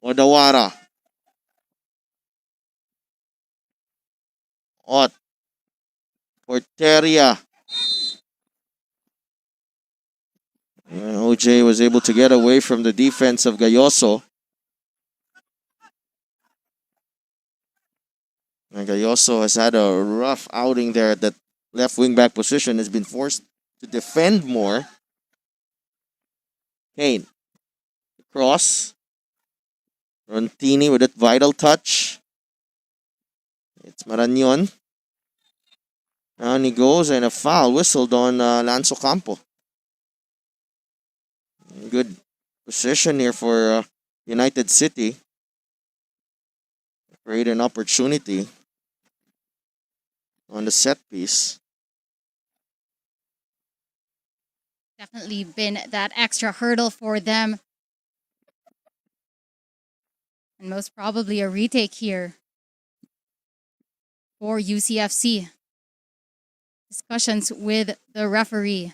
Odawara. Ot. Porteria. OJ was able to get away from the defense of Gayoso. And Gayoso has had a rough outing there at that left wing back position, has been forced to defend more. Kane. Cross. Rontini with that vital touch. It's Marañon. Down he goes, and a foul whistled on Lance Ocampo. Good position here for United City. Create an opportunity on the set piece. Definitely been that extra hurdle for them. And most probably a retake here for UCFC. Discussions with the referee.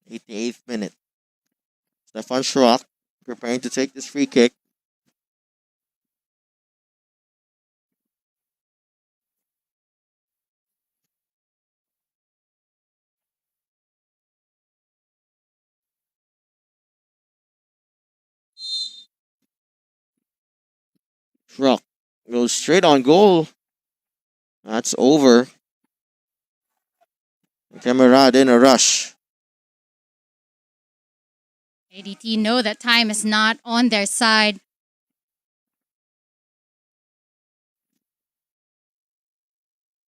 '88th minute. Stefan Schrock preparing to take this free kick. Schrock goes straight on goal. That's over. Camarade in a rush. ADT know that time is not on their side.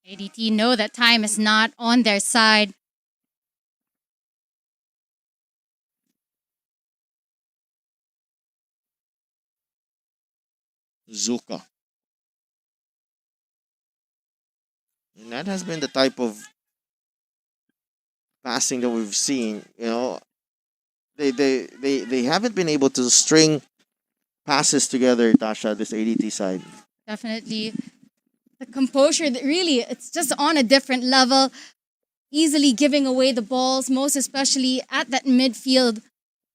ADT know that time is not on their side. Zuka. And that has been the type of passing that we've seen. You know, they haven't been able to string passes together, Tasha, this ADT side. Definitely. The composure, that really, it's just on a different level. Easily giving away the balls, most especially at that midfield.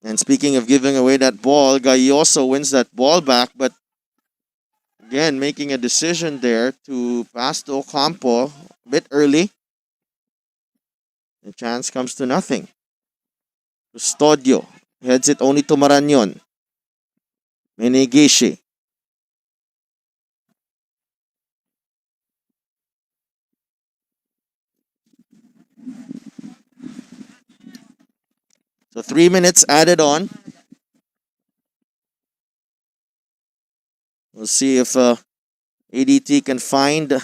And speaking of giving away that ball, Gayoso wins that ball back, but again, making a decision there to pass to Ocampo a bit early. The chance comes to nothing. Custodio heads it only to Marañon. Menegishi. So 3 minutes added on. We'll see if ADT can find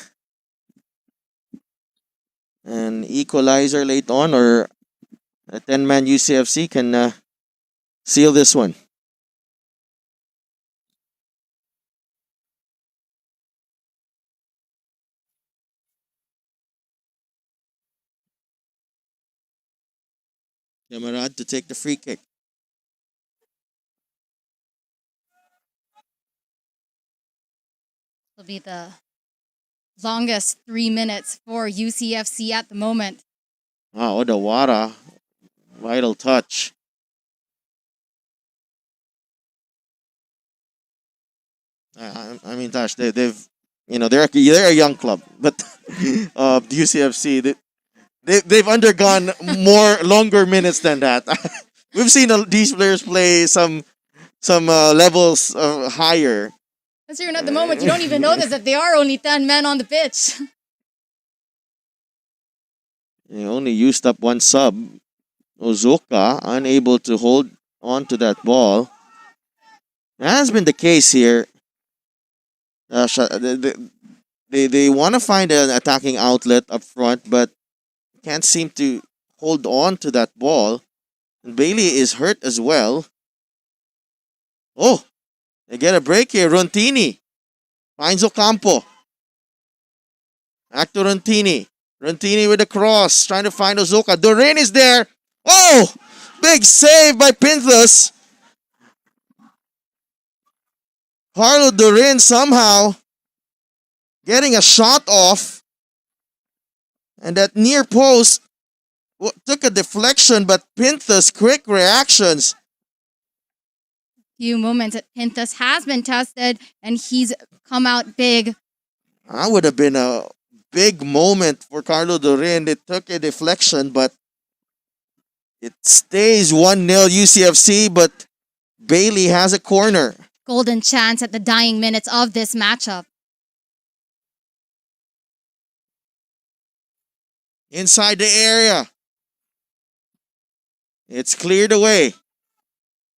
an equalizer late on, or a 10-man UCFC can seal this one. Camarade to take the free kick. Will be the longest 3 minutes for UCFC at the moment. Wow, Odawara. Vital touch. I mean, Tash, they've, you know, they're a young club, but the UCFC, they've undergone more longer minutes than that. We've seen these players play some levels higher. Considering at the moment, you don't even notice that they are only 10 men on the pitch. They only used up one sub. Ozuka unable to hold on to that ball. That has been the case here. They want to find an attacking outlet up front, but can't seem to hold on to that ball. And Bailey is hurt as well. Oh, they get a break here. Rontini finds Ocampo. Back to Rontini. Rontini with a cross, trying to find Ozuka. Dorin is there. Oh, big save by Pinthus. Carlo Dorin somehow getting a shot off. And that near post took a deflection, but Pinta's quick reactions. Few moments that Pintas has been tested and he's come out big. That would have been a big moment for Carlo Dorin. It took a deflection, but it stays 1-0 UCFC, but Bailey has a corner. Golden chance at the dying minutes of this matchup. Inside the area. It's cleared away.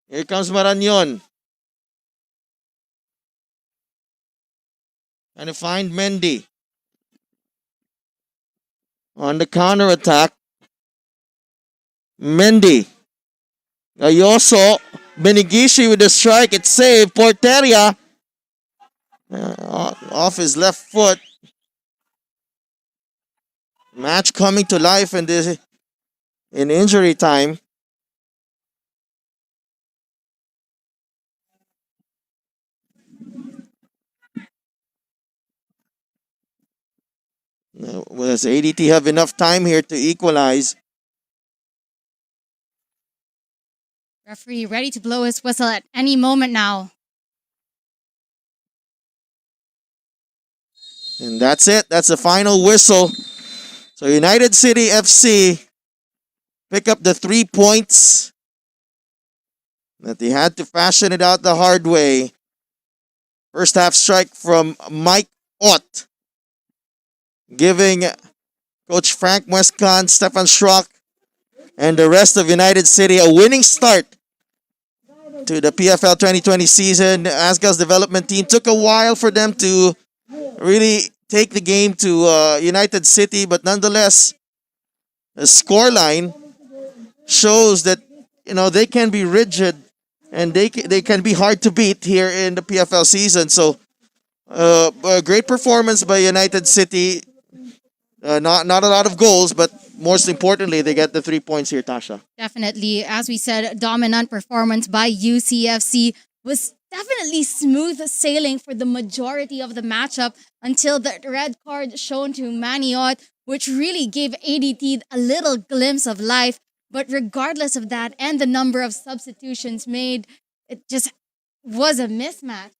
Here comes Marañon. Trying to find Mendy. On the counter attack. Mendy. Ayoso. Benigishi with the strike. It's saved. Porteria. Off his left foot. Match coming to life in injury time. Does ADT have enough time here to equalize? Referee ready to blow his whistle at any moment now. And that's it. That's the final whistle. So United City FC pick up the 3 points that they had to fashion it out the hard way. First half strike from Mike Ott, giving Coach Frank Muescan, Stefan Schrock, and the rest of United City a winning start to the PFL 2020 season. Asgal's development team took a while for them to really take the game to United City, but nonetheless, the scoreline shows that they can be rigid and they can be hard to beat here in the PFL season. So, a great performance by United City. Not a lot of goals, but most importantly, they get the 3 points here, Tasha. Definitely, as we said, dominant performance by UCFC was definitely smooth sailing for the majority of the matchup until the red card shown to Maniot, which really gave ADT a little glimpse of life. But regardless of that and the number of substitutions made, it just was a mismatch.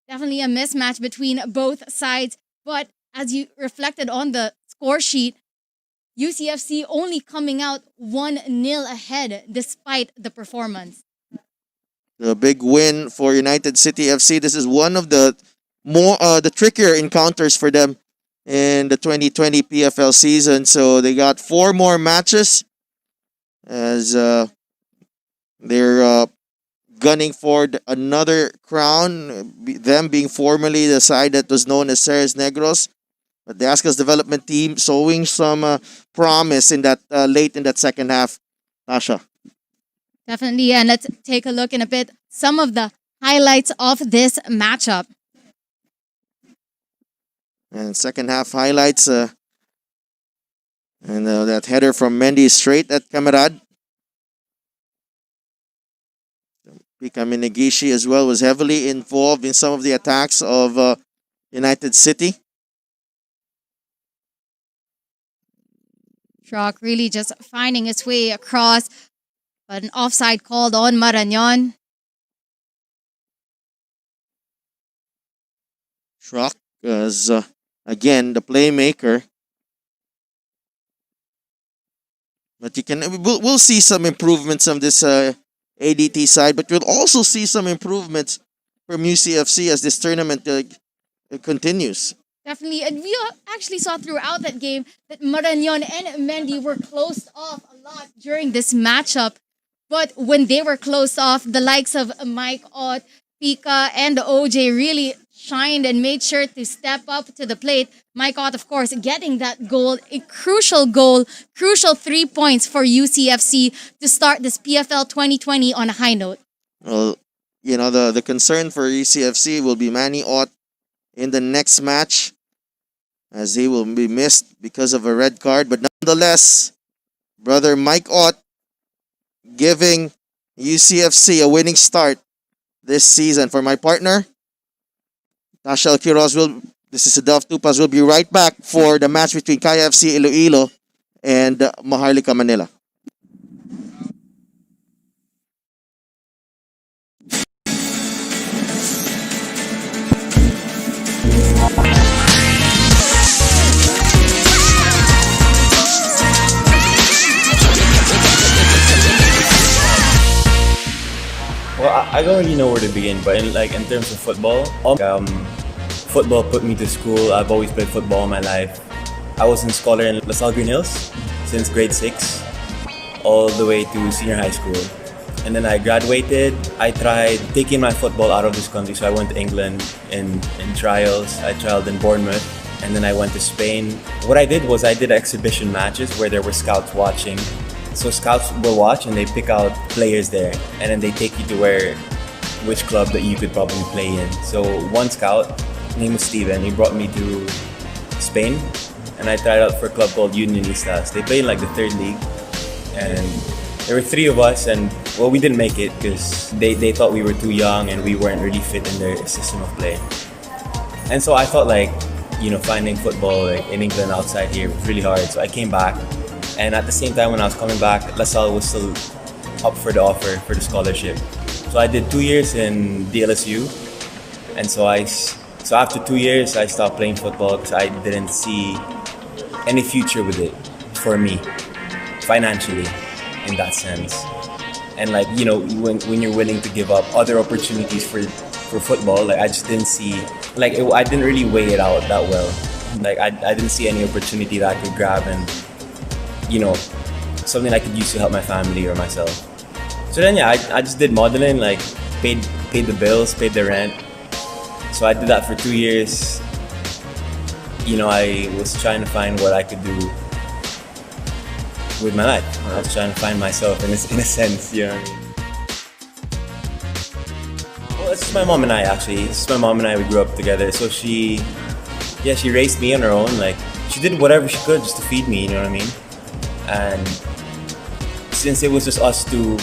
Definitely a mismatch between both sides. But as you reflected on the score sheet, UCFC only coming out 1-0 ahead despite the performance. The big win for United City FC. This is one of the trickier encounters for them in the 2020 PFL season. So they got 4 more matches as they're gunning for another crown, them being formerly the side that was known as Ceres Negros. But the Ascas development team showing some promise in that late in that second half, Tasha. Definitely, and let's take a look in a bit some of the highlights of this matchup. And second half highlights, and that header from Mendy straight at Camarad. Pika Minagishi as well was heavily involved in some of the attacks of United City. Schrock really just finding its way across, but an offside called on Marañon. Schrock is again the playmaker. But we'll see some improvements on this ADT side, but we'll also see some improvements from UCFC as this tournament continues. Definitely, and we actually saw throughout that game that Marañon and Mendy were closed off a lot during this matchup. But when they were closed off, the likes of Mike Ott, Pika, and OJ really shined and made sure to step up to the plate. Mike Ott, of course, getting that goal, crucial 3 points for UCFC to start this PFL 2020 on a high note. Well, the concern for UCFC will be Manny Ott in the next match, as he will be missed because of a red card. But nonetheless, brother Mike Ott giving UCFC a winning start this season. For my partner, Tasha Quiroz will This is Adolf Tupas. We'll be right back for the match between KFC Iloilo and Maharlika Manila. Well, I don't really know where to begin, but in terms of football, football put me to school. I've always played football all my life. I was in scholar in LaSalle Green Hills since grade 6, all the way to senior high school. And then I graduated. I tried taking my football out of this country, so I went to England in trials. I trialed in Bournemouth, and then I went to Spain. What I did was I did exhibition matches where there were scouts watching. So scouts will watch and they pick out players there, and then they take you to which club that you could probably play in. So one scout, his name was Steven, he brought me to Spain, and I tried out for a club called Unionistas. They play in like the 3rd league, and there were 3 of us, and well, we didn't make it because they thought we were too young and we weren't really fit in their system of play. And so I thought finding football in England outside here was really hard. So I came back. And at the same time, when I was coming back, LaSalle was still up for the offer for the scholarship. So I did 2 years in the LSU, and so after 2 years, I stopped playing football because I didn't see any future with it for me, financially, in that sense. And when you're willing to give up other opportunities for football, I just didn't see, I didn't really weigh it out that well. I didn't see any opportunity that I could grab and something I could use to help my family or myself. So then, I just did modeling, paid the bills, paid the rent. So I did that for 2 years. I was trying to find what I could do with my life. I was trying to find myself in a sense, you know what I mean? Well, it's just my mom and I, actually. It's just my mom and I, we grew up together. So she raised me on her own. She did whatever she could just to feed me, you know what I mean? And since it was just us two,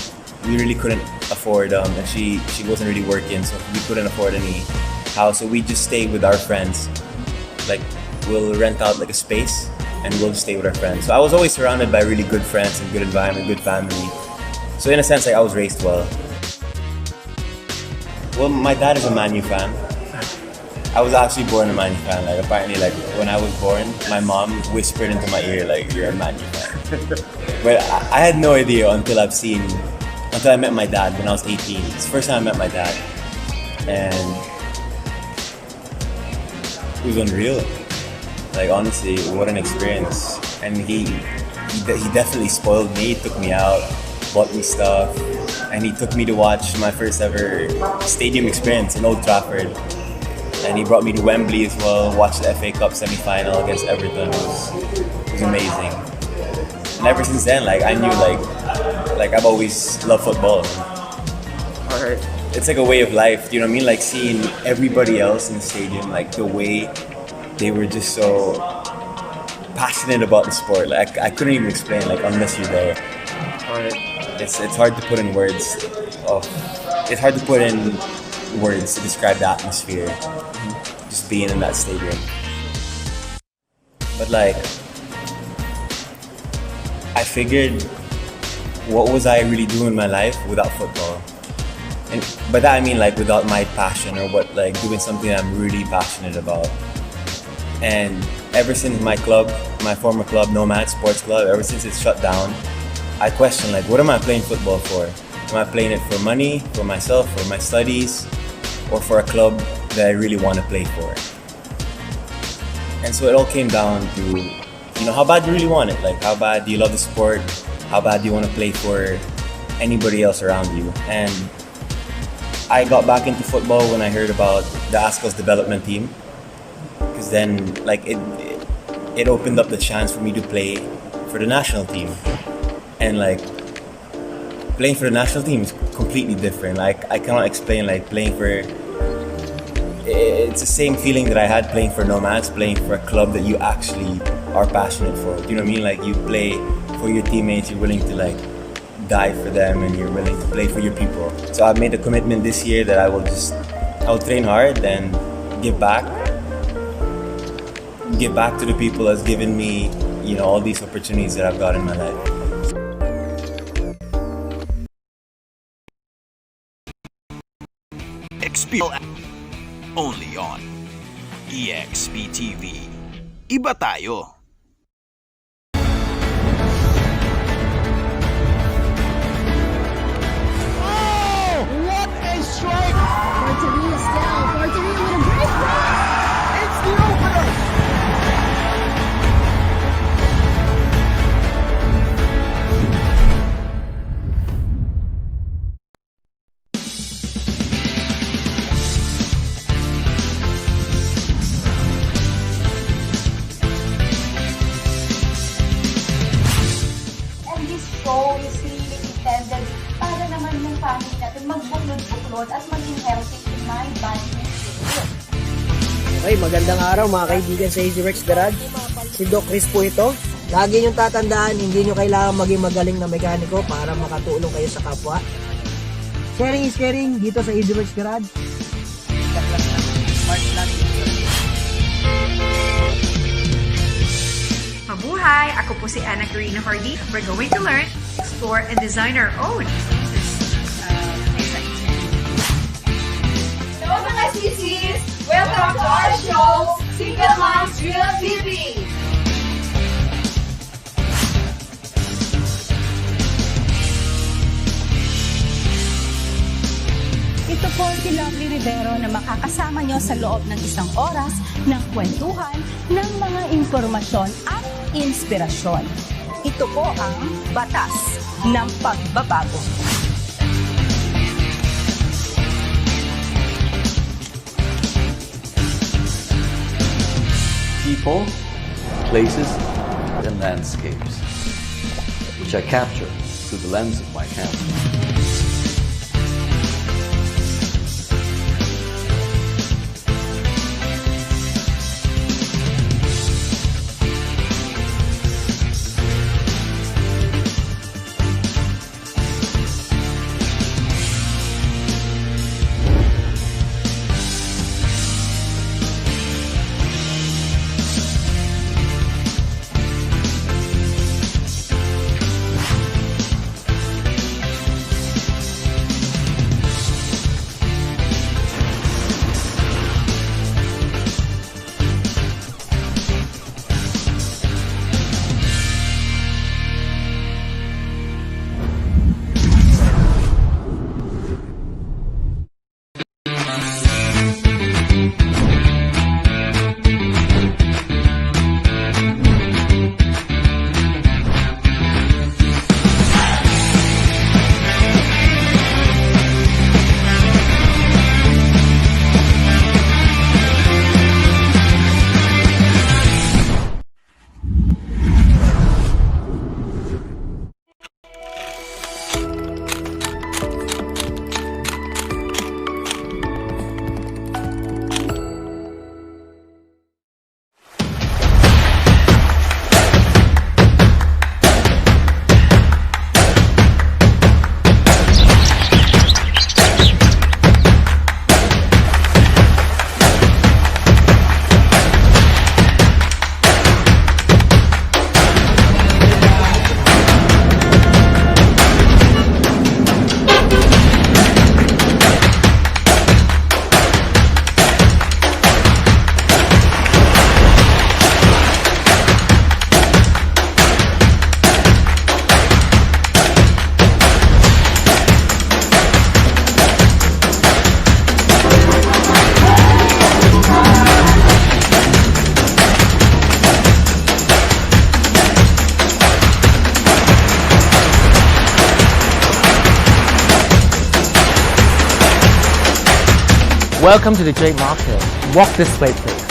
we really couldn't afford, and she wasn't really working, so we couldn't afford any house. So we just stayed with our friends. We'll rent out a space and we'll just stay with our friends. So I was always surrounded by really good friends and good environment, good family. So in a sense, I was raised well. Well, my dad is a Man U fan. I was actually born a Man U fan. Apparently, when I was born, my mom whispered into my ear, you're a Man U fan. But I had no idea until I met my dad when I was 18. It's the first time I met my dad. And it was unreal. Honestly, what an experience. And he definitely spoiled me. He took me out, bought me stuff, and he took me to watch my first ever stadium experience in Old Trafford. And he brought me to Wembley as well, watched the FA Cup semi-final against Everton. It was amazing. And ever since then, I knew I've always loved football. Alright. It's a way of life, you know what I mean? Seeing everybody else in the stadium, the way they were just so passionate about the sport. I couldn't even explain, unless you're there. Alright. It's hard to put in words. It's hard to put in words to describe the atmosphere, just being in that stadium. But I figured, what was I really doing in my life without football? And by that I mean without my passion, or doing something I'm really passionate about. And ever since my former club, Nomad Sports Club, ever since it's shut down, I question what am I playing football for? Am I playing it for money, for myself, for my studies, or for a club that I really want to play for? And so it all came down to, how bad do you really want it? How bad do you love the sport? How bad do you want to play for anybody else around you? And I got back into football when I heard about the Ascos development team, because then it opened up the chance for me to play for the national team. And playing for the national team is completely different. I cannot explain playing for. It's the same feeling that I had playing for Nomads, playing for a club that you actually are passionate for. Do you know what I mean? You play for your teammates, you're willing to die for them, and you're willing to play for your people. So I've made a commitment this year that I will train hard and give back. give back to the people has given me, all these opportunities that I've got in my life. Only on EXPTV. Iba tayo. Porteria still. Porteria with a great pass. It's the opener. And this show is really intended para naman yung family natin magbuklod-buklod at maging healthy in mind, body, and spirit. Okay, magandang araw mga kaibigan sa Easy Rex Garage. Si Doc Chris po ito. Lagi niyong tatandaan, hindi niyo kailangan maging magaling na mekaniko para makatulong kayo sa kapwa. Sharing is caring dito sa Easy Rex Garage. Mabuhay! Ako po si Anna Karina Hardy. We're going to learn, explore, and design our own. Hello mga sisis! Welcome to our show, Single Moms Real TV! Ito po si Lovely Rivero na makakasama nyo sa loob ng isang oras ng kwentuhan ng mga impormasyon at inspirasyon. Ito po ang Batas ng Pagbabago. People, places, and landscapes, which I capture through the lens of my camera. Welcome to the J Market. Walk this way, please.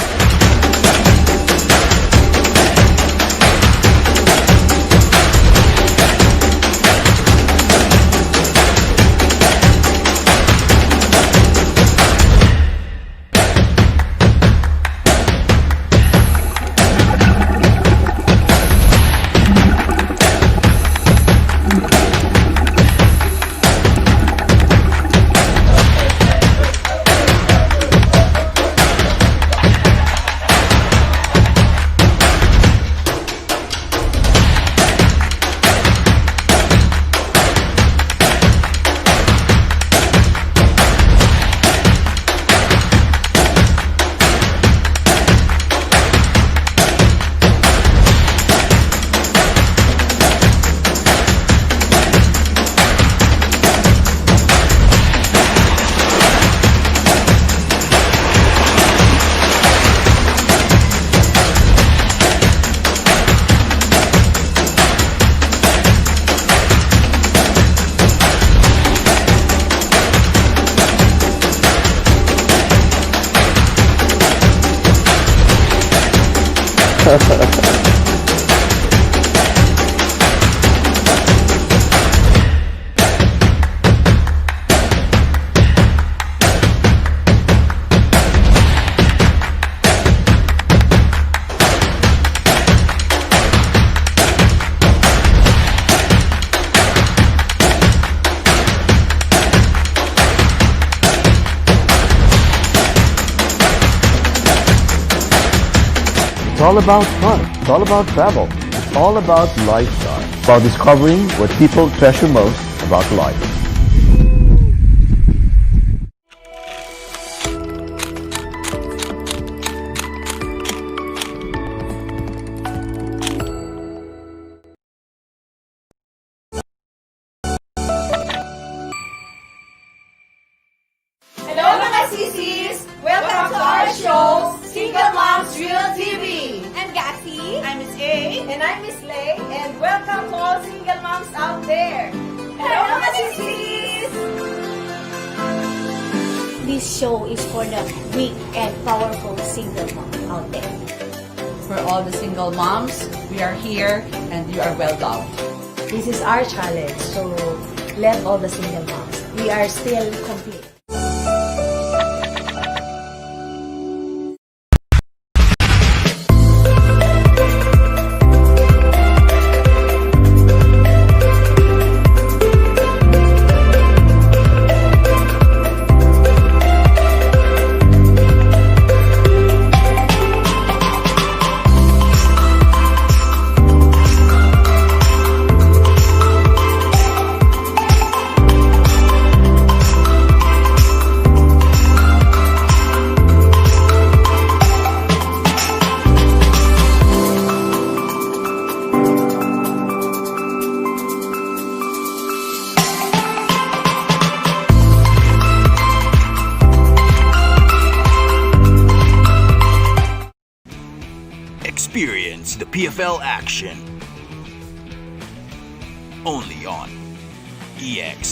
It's all about fun. It's all about travel. It's all about lifestyle. About discovering what people treasure most about life. Hello mga sisis! Welcome to our show, Single Moms Real TV! I'm Gatsy. I'm Miss A. And I'm Miss Lay. And welcome to all single moms out there! Hello mga sisis! This show is for the weak and powerful single mom out there. For all the single moms, we are here and you are well loved. This is our challenge, so love all the single moms. We are still complete. Experience the PFL action. Only on EX.